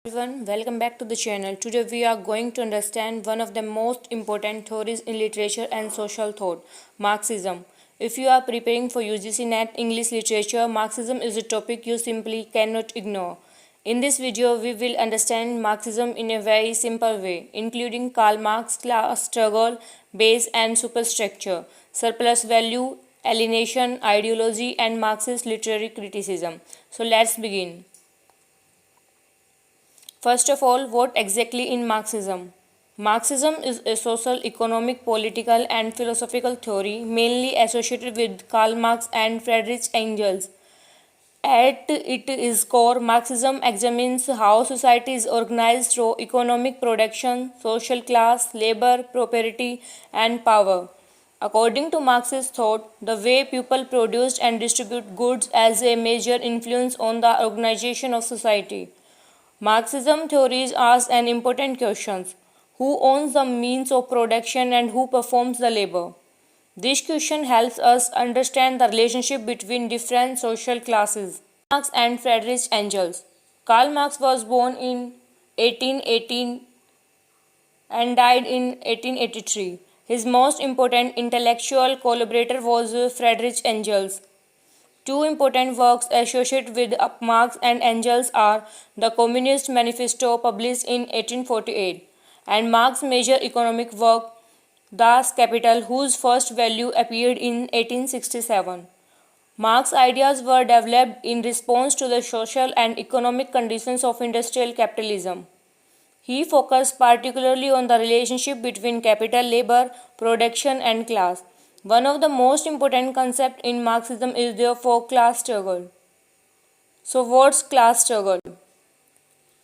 Everyone, welcome back to the channel. Today we are going to understand one of the most important theories in literature and social thought, Marxism. If you are preparing for UGC NET English literature, Marxism is a topic you simply cannot ignore. In this video, we will understand Marxism in a very simple way, including Karl Marx, class struggle, base and superstructure, surplus value, alienation, ideology, and Marxist literary criticism. So let's begin. First of all, what exactly is Marxism? Marxism is a social, economic, political, and philosophical theory mainly associated with Karl Marx and Friedrich Engels. At its core, Marxism examines how society is organized through economic production, social class, labor, property, and power. According to Marxist thought, the way people produce and distribute goods has a major influence on the organization of society. Marxism theories ask an important question: who owns the means of production and who performs the labor? This question helps us understand the relationship between different social classes. Marx and Friedrich Engels. Karl Marx was born in 1818 and died in 1883. His most important intellectual collaborator was Friedrich Engels. Two important works associated with Marx and Engels are the Communist Manifesto published in 1848 and Marx's major economic work, Das Kapital, whose first volume appeared in 1867. Marx's ideas were developed in response to the social and economic conditions of industrial capitalism. He focused particularly on the relationship between capital, labor, production, and class. One of the most important concepts in Marxism is therefore class struggle. So, what's class struggle?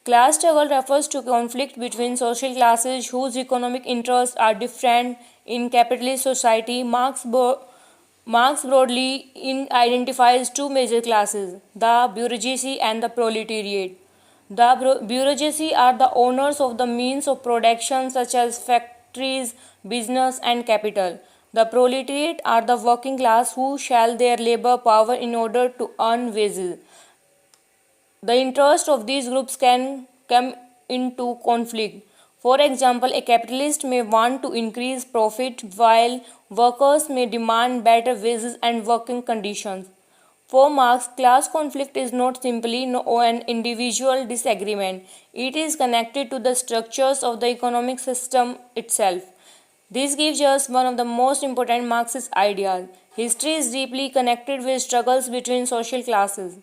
Class struggle refers to conflict between social classes whose economic interests are different in capitalist society. Marx broadly identifies two major classes, the bourgeoisie and the proletariat. The bourgeoisie are the owners of the means of production such as factories, business, and capital. The proletariat are the working class who shell their labor power in order to earn wages. The interests of these groups can come into conflict. For example, a capitalist may want to increase profit while workers may demand better wages and working conditions. For Marx, class conflict is not simply an individual disagreement, it is connected to the structures of the economic system itself. This gives us one of the most important Marxist ideas. History is deeply connected with struggles between social classes.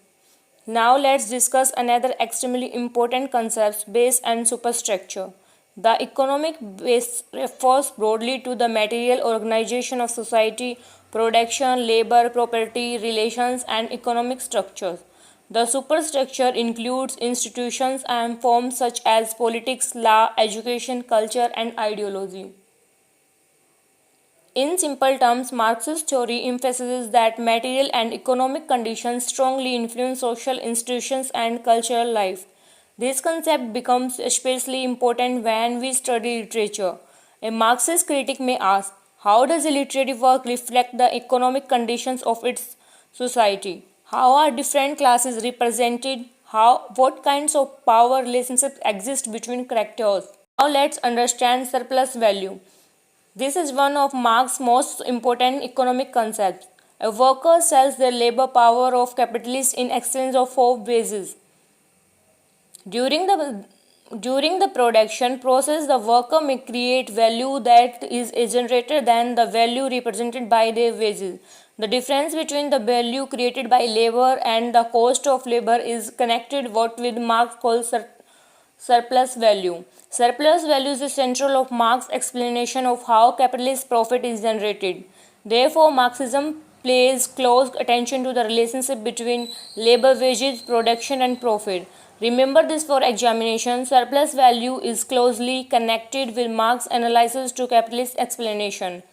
Now let's discuss another extremely important concept, base and superstructure. The economic base refers broadly to the material organization of society, production, labor, property, relations, and economic structures. The superstructure includes institutions and forms such as politics, law, education, culture, and ideology. In simple terms, Marxist theory emphasizes that material and economic conditions strongly influence social institutions and cultural life. This concept becomes especially important when we study literature. A Marxist critic may ask, how does a literary work reflect the economic conditions of its society? How are different classes represented? What kinds of power relationships exist between characters? Now let's understand surplus value. This is one of Marx's most important economic concepts. A worker sells the labor power of capitalists in exchange for wages. During the production process, the worker may create value that is greater than the value represented by their wages. The difference between the value created by labor and the cost of labor is connected with Marx calls surplus value. Surplus value is the central of Marx's explanation of how capitalist profit is generated. Therefore, Marxism pays close attention to the relationship between labor wages, production, and profit. Remember this for examination. Surplus value is closely connected with Marx's analysis to capitalist explanation.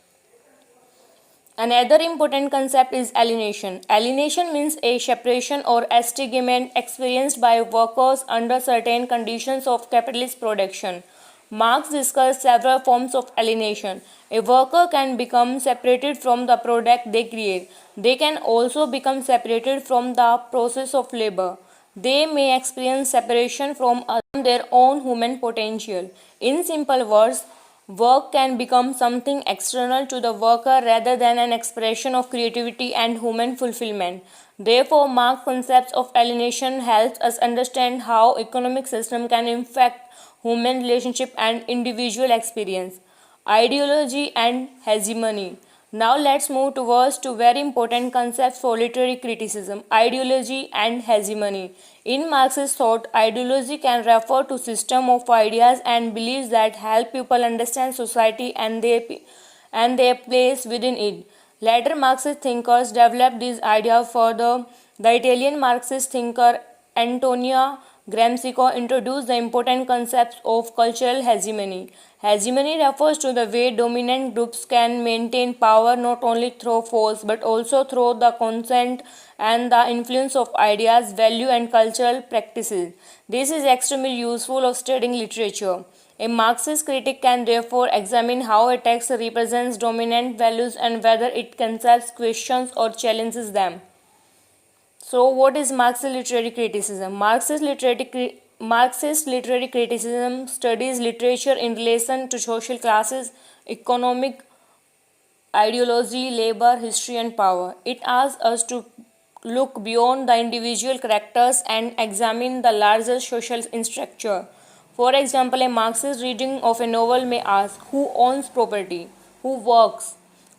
Another important concept is alienation. Alienation means a separation or estrangement experienced by workers under certain conditions of capitalist production. Marx discussed several forms of alienation. A worker can become separated from the product they create. They can also become separated from the process of labor. They may experience separation from their own human potential. In simple words, work can become something external to the worker rather than an expression of creativity and human fulfillment. Therefore, Marx's concept of alienation helps us understand how economic system can affect human relationship and individual experience. Ideology and hegemony. Now let's move towards two very important concepts for literary criticism, ideology and hegemony. In Marxist thought, ideology can refer to system of ideas and beliefs that help people understand society and their place within it. Later Marxist thinkers developed this idea further. The Italian Marxist thinker Antonio Gramsci introduced the important concepts of cultural hegemony. Hegemony refers to the way dominant groups can maintain power not only through force but also through the consent and the influence of ideas, value and cultural practices. This is extremely useful of studying literature. A Marxist critic can therefore examine how a text represents dominant values and whether it concepts, questions or challenges them. So, what is Marxist literary criticism? Marxist literary criticism studies literature in relation to social classes, economic ideology, labor, history, and power. It asks us to look beyond the individual characters and examine the larger social structure. For example, a Marxist reading of a novel may ask who owns property, who works,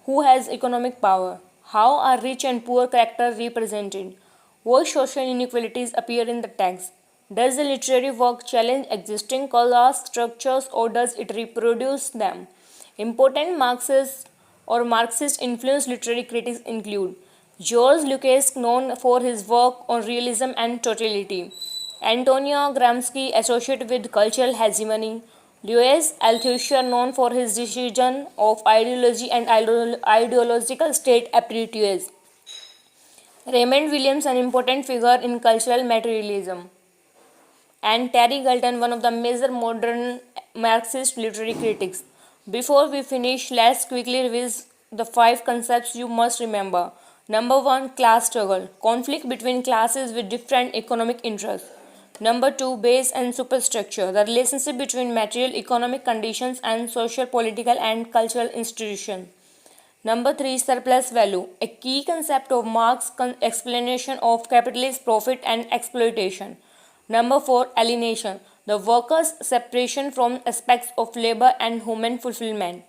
who has economic power, how are rich and poor characters represented, what social inequalities appear in the text. Does the literary work challenge existing class structures or does it reproduce them? Important Marxist influenced literary critics include George Lucas, known for his work on realism and totality, Antonio Gramsci, associated with cultural hegemony, Louis Althusser, known for his decision of ideology and ideological state apparatus, Raymond Williams, an important figure in cultural materialism, and Terry Galton, one of the major modern Marxist literary critics. Before we finish, let's quickly review the 5 concepts you must remember. Number 1, class struggle, conflict between classes with different economic interests. Number 2, base and superstructure, the relationship between material economic conditions and social, political, and cultural institutions. Number 3, surplus value, a key concept of Marx's explanation of capitalist profit and exploitation. Number 4, alienation, the worker's separation from aspects of labor and human fulfillment.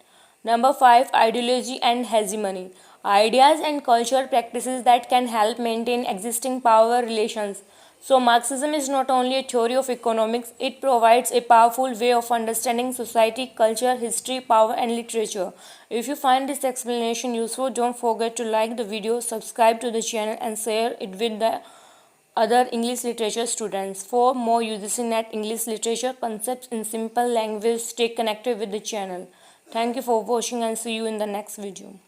Number 5, ideology and hegemony, ideas and cultural practices that can help maintain existing power relations. So, Marxism is not only a theory of economics, it provides a powerful way of understanding society, culture, history, power, and literature. If you find this explanation useful, don't forget to like the video, subscribe to the channel, and share it with the other English literature students. For more UGC-NET English literature concepts in simple language, stay connected with the channel. Thank you for watching and see you in the next video.